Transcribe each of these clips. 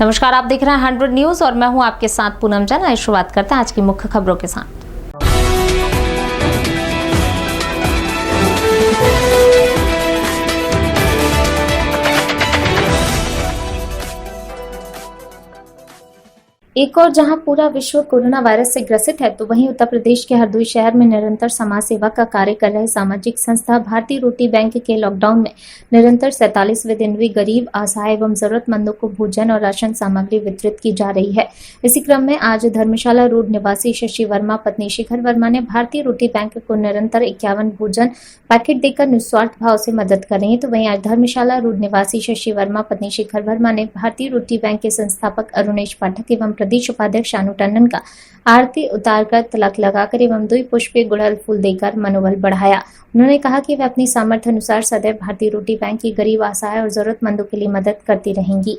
नमस्कार, आप देख रहे हैं 100 न्यूज और मैं हूं आपके साथ पूनम जैन। आइए शुरुआत करते हैं आज की मुख्य खबरों के साथ। एक और जहां पूरा विश्व कोरोना वायरस से ग्रसित है, तो वहीं उत्तर प्रदेश के हरदोई शहर में निरंतर समाज सेवा का कार्य कर रहे सामाजिक संस्था भारतीय रोटी बैंक के लॉकडाउन में निरंतर 47वें दिन भी गरीब, असहाय एवं जरूरतमंदों को भोजन और राशन सामग्री वितरित की जा रही है। इसी क्रम में आज धर्मशाला रोड निवासी शशि वर्मा पत्नी शिखर वर्मा ने भारतीय रोटी बैंक को निरंतर 51 भोजन पैकेट देकर निस्वार्थ भाव से मदद कर रही है। तो वहीं आज धर्मशाला रोड निवासी शशि वर्मा पत्नी शिखर वर्मा ने भारतीय रोटी बैंक के संस्थापक अरुणेश पाठक एवं प्रदेश उपाध्यक्ष शानू टंडन का आरती उतारकर तिलक लगाकर एवं 2 पुष्पीय गुड़हल फूल देकर मनोबल बढ़ाया। उन्होंने कहा कि वे अपनी सामर्थ्य अनुसार सदैव भारतीय रोटी बैंक की गरीब, असहाय और जरूरतमंदों के लिए मदद करती रहेंगी।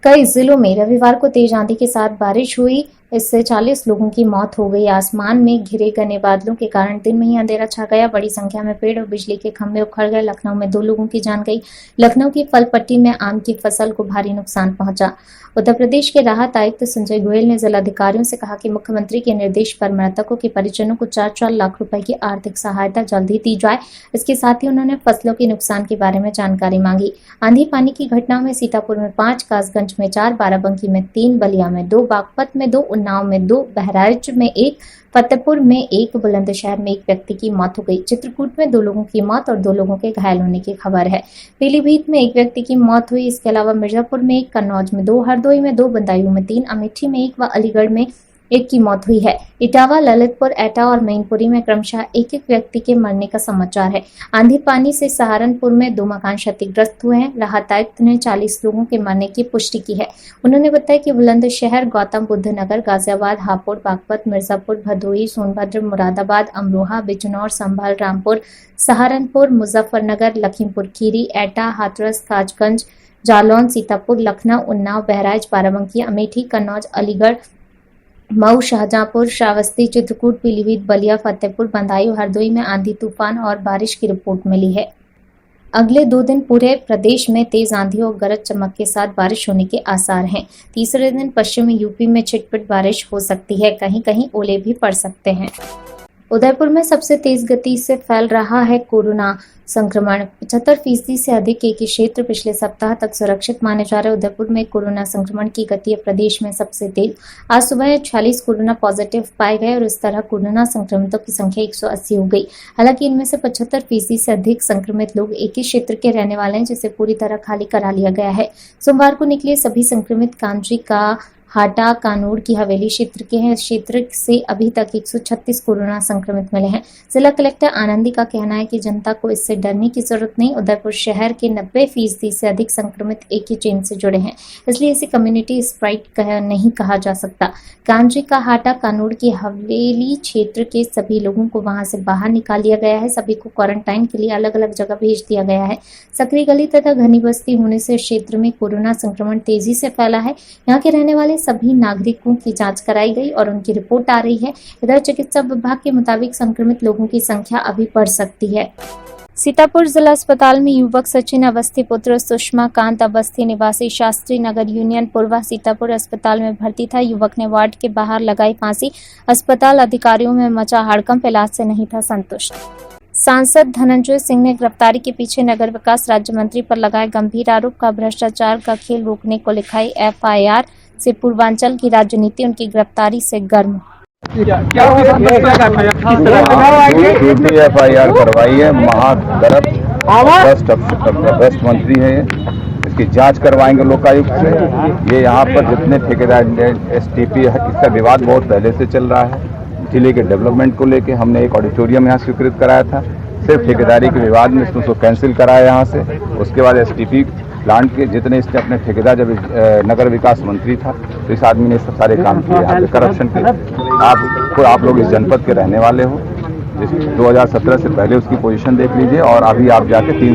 कई जिलों में रविवार को तेज आंधी के साथ बारिश हुई, इससे 40 लोगों की मौत हो गई। आसमान में घिरे घने बादलों के कारण दिन में ही अंधेरा छा गया। बड़ी संख्या में पेड़ और बिजली के खंभे उखड़ गए। लखनऊ में 2 लोगों की जान गई। लखनऊ की फल पट्टी में आम की फसल को भारी नुकसान पहुंचा। उत्तर प्रदेश के राहत आयुक्त संजय गोयल ने जिलाधिकारियों से कहा कि मुख्यमंत्री के निर्देश पर मृतकों के परिजनों को 4-4 लाख रुपए की आर्थिक सहायता जल्द ही दी जाए। इसके साथ ही उन्होंने फसलों के नुकसान के बारे में जानकारी मांगी। आंधी पानी की घटनाओं में सीतापुर में 5, कासगंज में 4, बाराबंकी में 3, बलिया में 2, बागपत में 2, उन्नाव में 2, बहराइच में 1, फतेहपुर में 1, बुलंदशहर में 1 व्यक्ति की मौत हो गई। चित्रकूट में 2 लोगों की मौत और 2 लोगों के घायल होने की खबर है। पीलीभीत में 1 व्यक्ति की मौत हुई। इसके अलावा मिर्जापुर में 1, कन्नौज में 2, हरदोई में 2, बदायूं में 3, अमेठी में 1 व अलीगढ़ में 1 की मौत हुई है। इटावा, ललितपुर, एटा और मैनपुरी में क्रमशः 1-1 व्यक्ति के मरने का समाचार है। आंधी पानी से सहारनपुर में 2 मकान क्षतिग्रस्त हुए हैं। राहत आयुक्त ने 40 लोगों के मरने की पुष्टि की है। उन्होंने बताया कि बुलंदशहर, गौतम बुद्ध नगर, गाजियाबाद, हापुड़, बागपत, मिर्जापुर, भदोही, सोनभद्र, मुरादाबाद, अमरोहा, बिजनौर, संभल, रामपुर, सहारनपुर, मुजफ्फरनगर, लखीमपुर खीरी, एटा, हाथरस, कासगंज, जालौन, सीतापुर, लखनऊ, उन्नाव, बहराइच, बाराबंकी, अमेठी, कन्नौज, अलीगढ़, मऊ, शाहजहांपुर, श्रावस्ती, चित्रकूट, पीलीभीत, बलिया, फतेहपुर, बदायूं, हरदोई में आंधी तूफान और बारिश की रिपोर्ट मिली है। अगले 2 दिन पूरे प्रदेश में तेज आंधी और गरज चमक के साथ बारिश होने के आसार हैं। तीसरे दिन पश्चिमी यूपी में छिटपुट बारिश हो सकती है। कहीं कहीं ओले भी पड़ सकते हैं। उदयपुर में सबसे तेज गति से फैल रहा है कोरोना संक्रमण। 75% से अधिक एक ही क्षेत्र पिछले सप्ताह तक सुरक्षित माने जा रहे उदयपुर में कोरोना संक्रमण की गति प्रदेश में सबसे तेज। आज सुबह 46 कोरोना पॉजिटिव पाए गए और इस तरह कोरोना संक्रमितों की संख्या 180 हो गई। हालांकि इनमें से 75% से अधिक संक्रमित लोग एक ही क्षेत्र के रहने वाले हैं, जिसे पूरी तरह खाली करा लिया गया है। सोमवार को निकले सभी संक्रमित कांजी का हाटा, कानूर की हवेली क्षेत्र के हैं। इस क्षेत्र से अभी तक 136 कोरोना संक्रमित मिले हैं। जिला कलेक्टर आनंदी का कहना है कि जनता को इससे डरने की जरूरत नहीं। उदयपुर शहर के 90% से अधिक संक्रमित एक ही चेन से जुड़े हैं, इसलिए इसे कम्युनिटी स्प्रेड नहीं कहा जा सकता। कांजी का हाटा, कानूर की हवेली क्षेत्र के सभी लोगों को वहां से बाहर निकाल दिया गया है। सभी को क्वारंटाइन के लिए अलग अलग जगह भेज दिया गया है। सकरी गली तथा घनी बस्ती होने से क्षेत्र में कोरोना संक्रमण तेजी से फैला है। यहाँ के रहने वाले सभी नागरिकों की जांच कराई गई और उनकी रिपोर्ट आ रही है। इधर चिकित्सा विभाग के मुताबिक संक्रमित लोगों की संख्या अभी बढ़ सकती है। सीतापुर जिला अस्पताल में युवक सचिन अवस्थी पुत्र सुषमा कांत अवस्थी निवासी शास्त्री नगर यूनियन पूर्वा सीतापुर अस्पताल में भर्ती था। युवक ने वार्ड के बाहर लगाई फांसी। अस्पताल अधिकारियों में मचा हड़कंप, इलाज से नहीं था संतुष्ट। सांसद धनंजय सिंह ने गिरफ्तारी के पीछे नगर विकास राज्य मंत्री पर लगाए गंभीर आरोप का भ्रष्टाचार का खेल रोकने को लिखाई FIR से पूर्वांचल की राजनीति उनकी गिरफ्तारी से गर्म। FIR करवाई है। भ्रष्ट मंत्री है, इसकी जांच करवाएंगे लोकायुक्त से। ये यहाँ पर जितने ठेकेदार STP है, इसका विवाद बहुत पहले से चल रहा है। जिले के डेवलपमेंट को लेके हमने एक ऑडिटोरियम यहाँ स्वीकृत कराया था। सिर्फ ठेकेदारी के विवाद में उसको कैंसिल कराया यहाँ से। उसके बाद STP प्लांट के जितने इसने अपने ठेकेदार, जब नगर विकास मंत्री था तो इस आदमी ने सब सारे काम किए यहाँ पे करप्शन के। आप लोग इस जनपद के रहने वाले हो। 2017 से पहले उसकी पोजीशन देख लीजिए और अभी आप जाके 3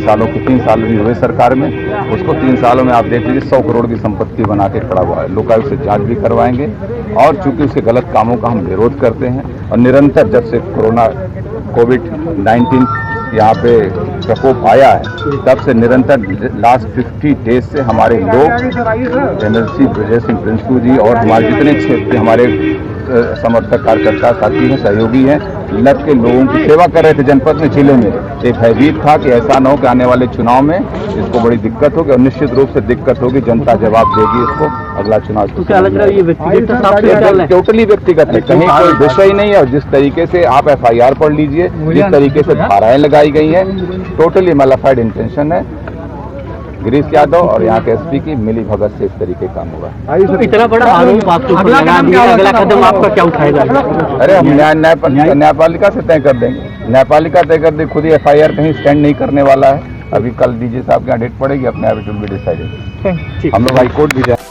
साल भी हुए सरकार में, उसको 3 सालों में आप देख लीजिए 100 करोड़ की संपत्ति बना के खड़ा हुआ है। लोकायुक्त से जांच भी करवाएंगे और चूंकि उसके गलत कामों का हम विरोध करते हैं और निरंतर जब से कोविड-19 यहाँ पे प्रकोप आया है तब से निरंतर लास्ट 50 डेज से हमारे लोग जनरल श्री ब्रजेश सिंह प्रिंसू जी और हमारे जितने क्षेत्र हमारे समर्थक कार्यकर्ता साथी हैं, सहयोगी हैं, लग के लोगों की सेवा कर रहे थे जनपद में, जिले में। एक भयभीत था कि ऐसा न हो कि आने वाले चुनाव में इसको बड़ी दिक्कत होगी और निश्चित रूप से दिक्कत होगी, जनता जवाब देगी इसको अगला चुनाव। तो क्या लग रहा है ये व्यक्तिगत टोटली व्यक्तिगत है, कहीं कोई विषय ही नहीं है। और जिस तरीके से आप FIR पढ़ लीजिए, जिस तरीके से धाराएं लगाई गई हैं, टोटली मैलिफाइड इंटेंशन है गिरीश यादव और यहाँ के SP की मिली भगत से इस तरीके काम होगा। तो इतना बड़ा आरोप आपके ऊपर लगा दिया, अगला कदम आपका क्या उठाएगा? अरे हम न्यायपालिका से तय कर देंगे, न्यायपालिका तय कर देगी, खुद ही FIR कहीं स्टैंड नहीं करने वाला है। अभी कल DG साहब के यहाँ डेट पड़ेगी, अपने आप इट विल बी डिसाइडेड। हम लोग हाईकोर्ट भी जाए।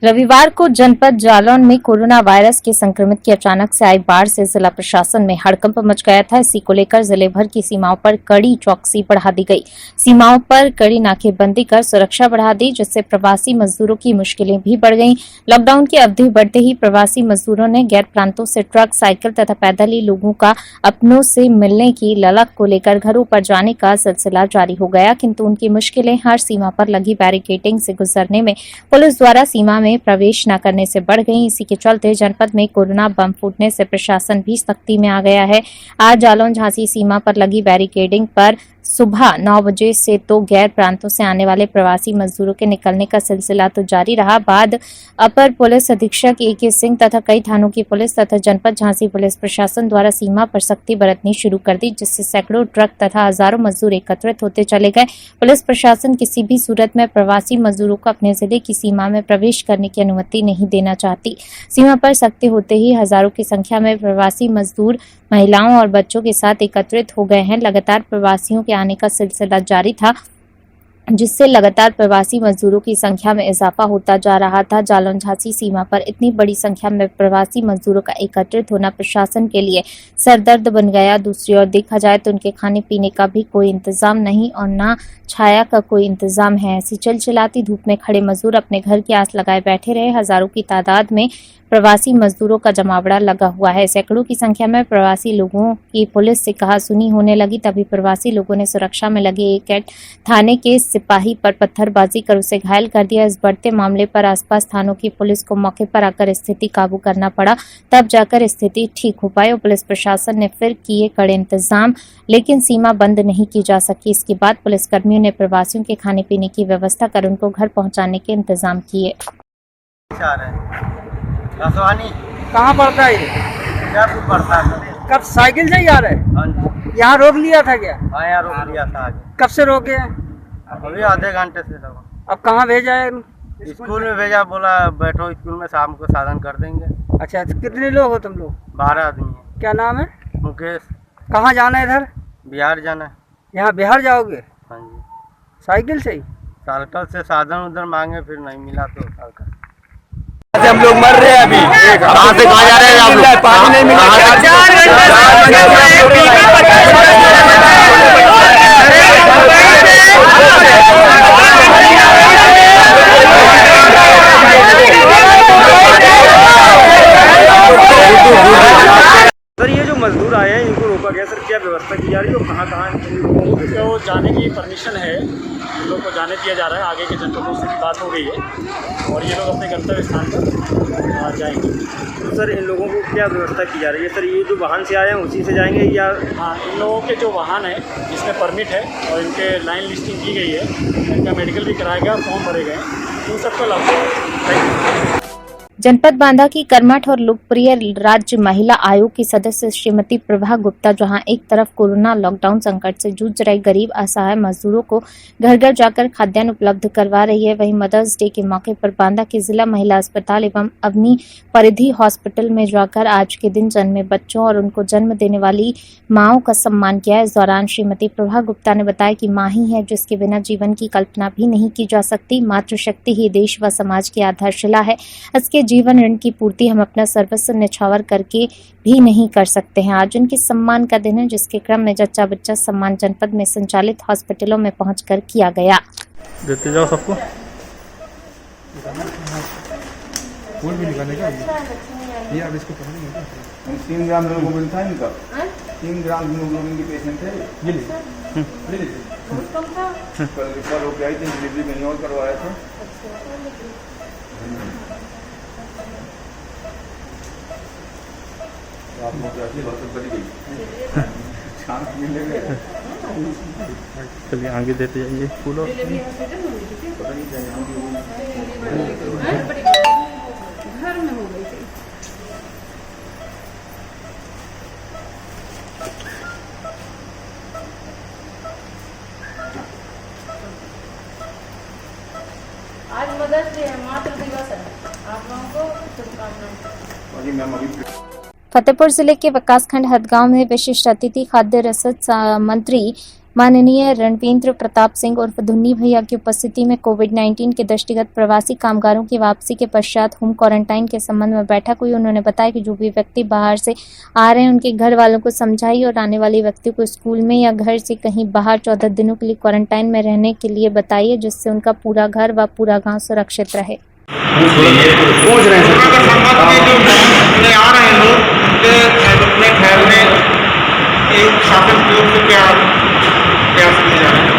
रविवार को जनपद जालौन में कोरोना वायरस के संक्रमित की अचानक से आई बाढ़ से जिला प्रशासन में हड़कंप मच गया था। इसी को लेकर जिले भर की सीमाओं पर कड़ी चौकसी बढ़ा दी गई। सीमाओं पर कड़ी नाकेबंदी कर सुरक्षा बढ़ा दी, जिससे प्रवासी मजदूरों की मुश्किलें भी बढ़ गईं। लॉकडाउन की अवधि बढ़ते ही प्रवासी मजदूरों ने गैर प्रांतों से ट्रक, साइकिल तथा पैदल ही लोगों का अपनों से मिलने की ललक को लेकर घरों पर जाने का सिलसिला जारी हो गया, किंतु उनकी मुश्किलें हर सीमा पर लगी बैरिकेडिंग से गुजरने में पुलिस द्वारा सीमा में प्रवेश न करने से बढ़ गई। इसी के चलते जनपद में कोरोना बम फूटने से प्रशासन भी सख्ती में आ गया है। आज जालौन झांसी सीमा पर लगी बैरिकेडिंग पर सुबह 9 बजे से तो गैर प्रांतों से आने वाले प्रवासी मजदूरों के निकलने का सिलसिला तो जारी रहा। बाद अपर पुलिस अधीक्षक AK सिंह तथा कई थानों की पुलिस तथा जनपद झांसी पुलिस प्रशासन द्वारा सीमा पर सख्ती बरतनी शुरू कर दी, जिससे सैकड़ों ट्रक तथा हजारों मजदूर एकत्रित होते चले गए। पुलिस प्रशासन किसी भी सूरत में प्रवासी मजदूरों को अपने जिले की सीमा में प्रवेश करने की अनुमति नहीं देना चाहती। सीमा पर सख्ती होते ही हजारों की संख्या में प्रवासी मजदूर महिलाओं और बच्चों के साथ एकत्रित हो गए हैं। लगातार प्रवासियों के आने का सिलसिला जारी था, जिससे लगातार प्रवासी मजदूरों की संख्या में इजाफा होता जा रहा था। जालौन झांसी सीमा पर इतनी बड़ी संख्या में प्रवासी मजदूरों का एकत्रित होना प्रशासन के लिए सरदर्द बन गया। दूसरी ओर देखा जाए तो उनके खाने पीने का भी कोई इंतजाम नहीं और ना छाया का कोई इंतजाम है। ऐसी चिलचिलाती धूप में खड़े मजदूर अपने घर की आस लगाए बैठे रहे। हजारों की तादाद में प्रवासी मजदूरों का जमावड़ा लगा हुआ है। सैकड़ों की संख्या में प्रवासी लोगों की पुलिस से कहासुनी होने लगी। तभी प्रवासी लोगों ने सुरक्षा में लगे एक थाने के सिपाही पर पत्थरबाजी कर उसे घायल कर दिया। इस बढ़ते मामले पर आसपास थानों की पुलिस को मौके पर आकर स्थिति काबू करना पड़ा, तब जाकर स्थिति ठीक हो पाई और पुलिस प्रशासन ने फिर किए कड़े इंतजाम, लेकिन सीमा बंद नहीं की जा सकी। इसके बाद पुलिसकर्मियों ने प्रवासियों के खाने पीने की व्यवस्था कर उनको घर पहुंचाने के इंतजाम किए। कहाँ पड़ता है ये? पड़ता है। कब साइकिल से ही आ रहे? हाँ जी। यहाँ रोक लिया था क्या? हाँ, यहाँ रोक लिया था आगे। कब से रोके हैं? अभी आधे घंटे से लगा। अब कहाँ भेजा है? स्कूल में भेजा, बोला बैठो स्कूल में, शाम को साधन कर देंगे। अच्छा, तो कितने लोग हो तुम लोग? 12 आदमी है। क्या नाम है? मुकेश। कहाँ जाना है इधर? बिहार जाना है। यहाँ बिहार जाओगे? हाँ जी। साइकिल से ही? साइकिल से साधन उधर मांगे, फिर नहीं मिला तो साइकिल। हम लोग मर रहे हैं अभी। कहाँ से कहाँ जा रहे हैं आप लोग? पानी नहीं मिला। सर, ये जो मजदूर आए हैं इनको रोका गया, सर क्या व्यवस्था की जा रही है और कहाँ इन लोगों को जाने की परमिशन है? इन लोगों को जाने दिया जा रहा है, आगे के जनपदों से भी बात हो गई है और ये लोग अपने गंतव्य स्थान पर जाएंगे। तो सर इन लोगों को क्या व्यवस्था की जा रही है? सर ये जो वाहन से आए हैं उसी से जाएंगे या? हाँ, इन लोगों के जो वाहन है जिसमें परमिट है और इनके लाइन लिस्टिंग की गई है, इनका मेडिकल भी कराया गया, फॉर्म भरे गए हैं, इन सबका लाभ होगा। जनपद बांदा की कर्मठ और लोकप्रिय राज्य महिला आयोग की सदस्य श्रीमती प्रभा गुप्ता जहां एक तरफ कोरोना लॉकडाउन संकट से जूझ रहे गरीब असहाय मजदूरों को घर घर जाकर खाद्यान्न उपलब्ध करवा रही है, वहीं मदर्स डे के मौके पर बांदा के जिला महिला अस्पताल एवं अवनी परिधि हॉस्पिटल में जाकर आज के दिन जन्मे बच्चों और उनको जन्म देने वाली माओं का सम्मान किया। इस दौरान श्रीमती प्रभा गुप्ता ने बताया कि माँ ही है जिसके बिना जीवन की कल्पना भी नहीं की जा सकती। मातृशक्ति ही देश व समाज की आधारशिला है। इसके जीवन ऋण की पूर्ति हम अपना सर्वस्व न्यौछावर करके भी नहीं कर सकते हैं। आज उनके सम्मान का दिन है, जिसके क्रम में जच्चा बच्चा सम्मान जनपद में संचालित हॉस्पिटलों में पहुंचकर किया गया। देते जाओ सबको। फूल भी निकालने का ये अब इसको 3 ग्राम लोगों को मिलता है इनका। 3 ग्राम हीमोग्लोबिन के पेशेंट है। ये कल रिफर होके आई थी, डिलीवरी कहीं और करवाया था। आप लोग की अच्छी बात बनी गई, शांत मिलने गए। चलिए आगे देते जाइए फूलों। घर में हो गई थी। आज मदर्स डे है, मातृ दिवस है, आप लोगों को शुभकामनाएं। मैम अभी फतेहपुर जिले के विकासखंड हदगांव में विशिष्ट अतिथि खाद्य रसद मंत्री माननीय रणवींद्र प्रताप सिंह उर्फ धुन्नी भैया की उपस्थिति में कोविड-19 के दृष्टिगत प्रवासी कामगारों की वापसी के पश्चात होम क्वारंटाइन के संबंध में बैठक हुई। उन्होंने बताया कि जो भी व्यक्ति बाहर से आ रहे हैं उनके घर वालों को समझाइए और आने वाले व्यक्ति को स्कूल में या घर से कहीं बाहर 14 दिनों के लिए क्वारंटाइन में रहने के लिए बताइए, जिससे उनका पूरा घर व पूरा गाँव सुरक्षित रहे। पहुंच रहे हैं जो आ रहे हैं लोग अपने ठहरने एक शासन की ओर से क्या प्रयास किए जा रहे हैं।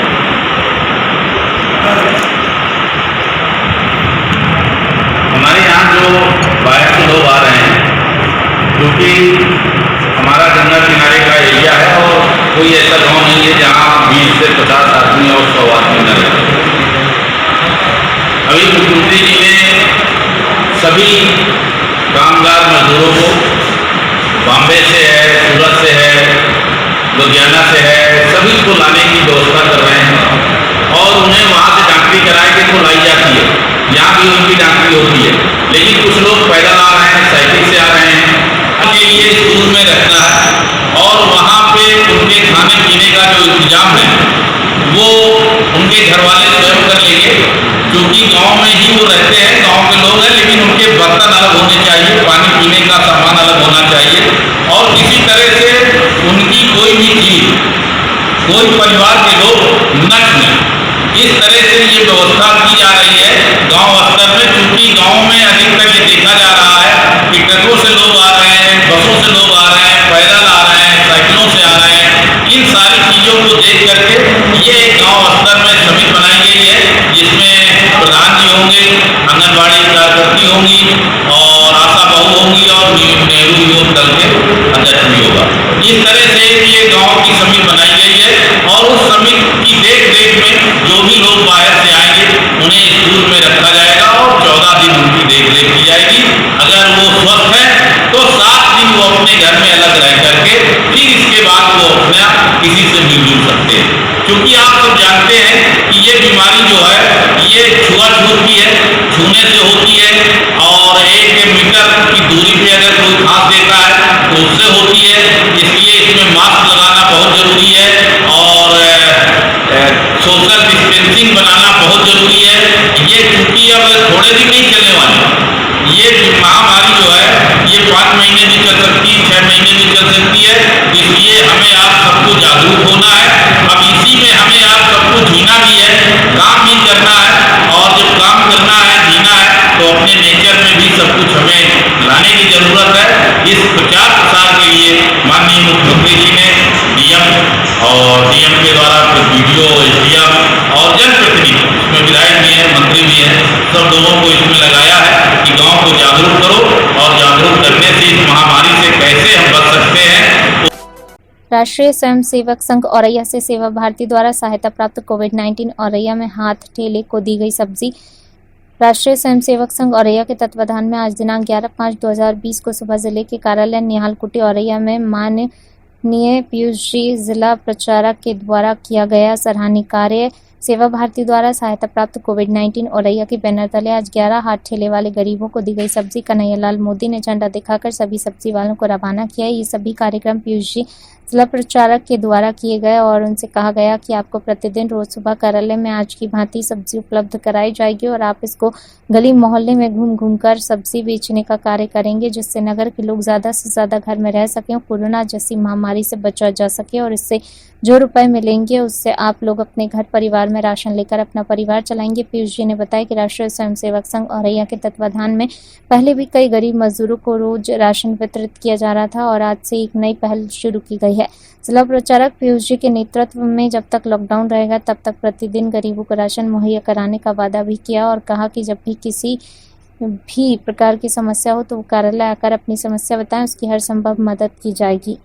हमारे यहाँ जो बाहर से लोग आ रहे हैं, क्योंकि हमारा गंगा किनारे का एरिया है और कोई ऐसा गांव नहीं है जहाँ 20 से 50 आदमी और 100 आदमी न रहे। अभी मुख्यमंत्री जी ने सभी कामगार मजदूरों को बॉम्बे से है, सूरत से है, लुधियाना से है, सभी को लाने की व्यवस्था कर रहे हैं और उन्हें वहाँ से डॉक्टरी कराए के तो लाई जाती है, यहाँ भी उनकी डॉक्टरी होती है। लेकिन कुछ लोग पैदल आ रहे हैं, साइकिल से आ रहे हैं, के लिए स्कूल में रखना है और वहाँ पे उनके खाने पीने का जो इंतजाम है वो उनके घर वाले स्वयं कर लेंगे, क्योंकि गांव में ही वो रहते हैं, गांव के लोग हैं। लेकिन उनके बर्तन अलग होने चाहिए, पानी पीने का सामान अलग होना चाहिए और किसी तरह से उनकी कोई भी चीज कोई परिवार के लोग न छूएं। इस तरह से ये व्यवस्था की जा रही है गांव स्तर में, क्योंकि गांव में अधिकतर ये देखा जा रहा है कि ट्रकों से लोग आ रहे हैं, बसों से लोग आ रहे हैं, पैदल आ रहे हैं, साइकिलों से आ रहे हैं। इन सारी चीज़ों को देख करके ये गांव स्तर में समिति बनाई गई है, जिसमें प्रधान जी होंगे, आंगनबाड़ी कार्यकर्ती होंगी और आशा बहू होंगी और नेहरू युवक दल के अध्यक्ष भी होगा। इस तरह से ये गांव की समिति बनाई गई है और उस समिति की देख रेख में जो भी लोग बाहर से आएंगे उन्हें स्कूल में रखा जाएगा और 14 दिन उनकी देख रेख की जाएगी। अगर वो स्वस्थ है तो 7 दिन वो अपने घर में अलग रह करके फिर इसके बाद वो अपना किसी से मिलजुल सकते हैं, क्योंकि आप सब जानते हैं कि ये बीमारी जो है ये छुआछूत की है, छूने से होती है और 1 मीटर की दूरी पे अगर कोई खांस देता है तो उससे होती है। इसलिए इसमें मास्क लगाना बहुत जरूरी है और सोशल डिस्टेंसिंग बनाना बहुत जरूरी है। ये चूंकि अब थोड़े दिन नहीं चलने वाली, ये महामारी जो है ये 5 महीने भी चल सकती है, 6 महीने भी चल सकती है। इसलिए हमें आप सबको जागरूक होना है। अब इसी में हमें आप सबको जीना भी है, काम भी करना है और जब काम करना है, जीना है तो अपने नेचर में भी सब कुछ हमें लाने की जरूरत है। इस प्रचार प्रसार के लिए माननीय मुख्यमंत्री जी ने डीएम और डीएम के द्वारा वीडियो, एसडीएम और जनप्रतिनिधि, इसमें विधायक भी हैं, मंत्री भी हैं, सब लोगों को इसमें लगाया है कि गांव को जागरूक करो और जागरूक करने से इस महामारी से कैसे हम बच सकते हैं। राष्ट्रीय स्वयंसेवक संघ औरैया से सेवा भारती द्वारा सहायता प्राप्त कोविड-19 औरैया में हाथ ठेले को दी गई सब्जी। राष्ट्रीय स्वयंसेवक संघ औरैया के तत्वाधान में आज दिनांक 11/5/2020 को सुबह जिले के कार्यालय निहालकुटी औरैया में माननीय पीयूष जी जिला प्रचारक के द्वारा किया गया सराहनीय कार्य। सेवा भारती द्वारा सहायता प्राप्त कोविड-19 औरैया के बैनर तले आज 11 हाथ ठेले वाले गरीबों को दी गई सब्जी। कन्हैयालाल मोदी ने झंडा दिखाकर सभी सब्जी वालों को रवाना किया। ये सभी कार्यक्रम पीयूष जी जिला प्रचारक के द्वारा किए गए और उनसे कहा गया कि आपको प्रतिदिन रोज सुबह कार्यालय में आज की भांति सब्जी उपलब्ध कराई जाएगी और आप इसको गली मोहल्ले में घूम घूम कर सब्जी बेचने का कार्य करेंगे, जिससे नगर के लोग ज्यादा से ज्यादा घर में रह सकें, कोरोना जैसी महामारी से बचा जा सके और इससे जो रुपए मिलेंगे उससे आप लोग अपने घर परिवार में राशन लेकर अपना परिवार चलाएंगे। पीयूष जी ने बताया कि राष्ट्रीय स्वयंसेवक संघ औरैया के तत्वाधान में पहले भी कई गरीब मजदूरों को रोज राशन वितरित किया जा रहा था और आज से एक नई पहल शुरू की गई है। जिला प्रचारक पीयूष जी के नेतृत्व में जब तक लॉकडाउन रहेगा तब तक प्रतिदिन गरीबों को राशन मुहैया कराने का वादा भी किया और कहा कि जब भी किसी भी प्रकार की समस्या हो तो वो कार्यालय आकर अपनी समस्या बताएं, उसकी हर संभव मदद की जाएगी।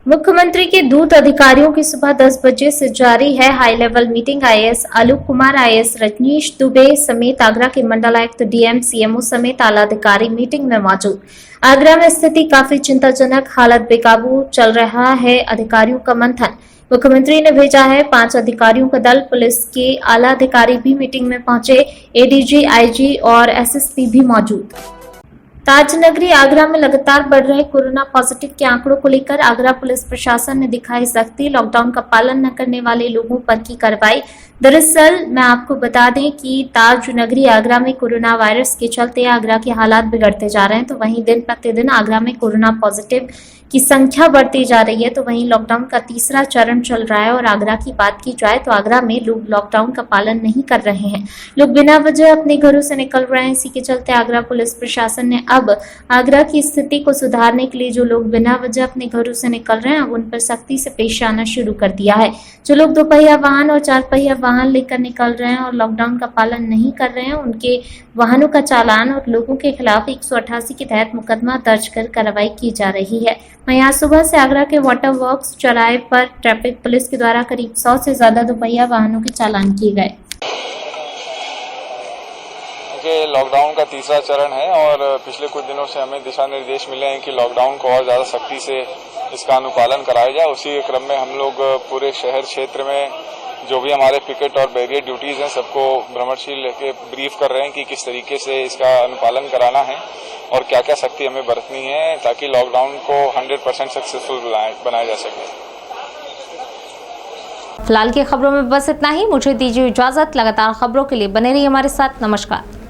मुख्यमंत्री के दूत अधिकारियों की सुबह 10 बजे से जारी है high level meeting. IAS Alok Kumar, IAS Rajneesh Dubey समेत आगरा के मंडलायुक्त, डीएम, सीएमओ समेत आला अधिकारी मीटिंग में मौजूद। आगरा में स्थिति काफी चिंताजनक, हालत बेकाबू, चल रहा है अधिकारियों का मंथन। मुख्यमंत्री ने भेजा है 5 अधिकारियों का दल। पुलिस के आला अधिकारी भी मीटिंग में पहुंचे। एडीजी, आईजी और एसएसपी भी मौजूद। ताजनगरी आगरा में लगातार बढ़ रहे कोरोना पॉजिटिव के आंकड़ों को लेकर आगरा पुलिस प्रशासन ने दिखाई सख्ती। लॉकडाउन का पालन न करने वाले लोगों पर की कार्रवाई। दरअसल मैं आपको बता दें कि ताजनगरी आगरा में कोरोना वायरस के चलते आगरा के हालात बिगड़ते जा रहे हैं, तो वहीं दिन प्रतिदिन आगरा में कोरोना पॉजिटिव की संख्या बढ़ती जा रही है। तो वहीं लॉकडाउन का तीसरा चरण चल रहा है और आगरा की बात की जाए तो आगरा में लोग लॉकडाउन का पालन नहीं कर रहे हैं। लोग बिना वजह अपने घरों से निकल रहे हैं। इसी के चलते आगरा पुलिस प्रशासन ने अब आगरा की स्थिति को सुधारने के लिए जो लोग बिना वजह अपने घरों से निकल रहे हैं अब उन पर सख्ती से पेश आना शुरू कर दिया है। जो लोग 2 पहिया वाहन और 4 पहिया वाहन लेकर निकल रहे हैं और लॉकडाउन का पालन नहीं कर रहे हैं, उनके वाहनों का चालान और लोगों के खिलाफ 188 के तहत मुकदमा दर्ज कर कार्रवाई की जा रही है। वहीं आज सुबह से आगरा के वाटर वर्क्स चौराहे पर ट्रैफिक पुलिस के द्वारा करीब 100 से ज्यादा 2 पहिया वाहनों के चालान किए गए। लॉकडाउन का तीसरा चरण है और पिछले कुछ दिनों से हमें दिशा निर्देश मिले हैं कि लॉकडाउन को और ज्यादा सख्ती से इसका अनुपालन कराया जाए। उसी के क्रम में हम लोग पूरे शहर क्षेत्र में जो भी हमारे पिकेट और बैरियर ड्यूटीज हैं सबको भ्रमणशील लेके ब्रीफ कर रहे हैं कि किस तरीके से इसका अनुपालन कराना है और क्या क्या सख्ती हमें बरतनी है ताकि लॉकडाउन को 100% सक्सेसफुल बनाया जा सके। फिलहाल की खबरों में बस इतना ही। मुझे दीजिए इजाजत। लगातार खबरों के लिए बने रहिए हमारे साथ। नमस्कार।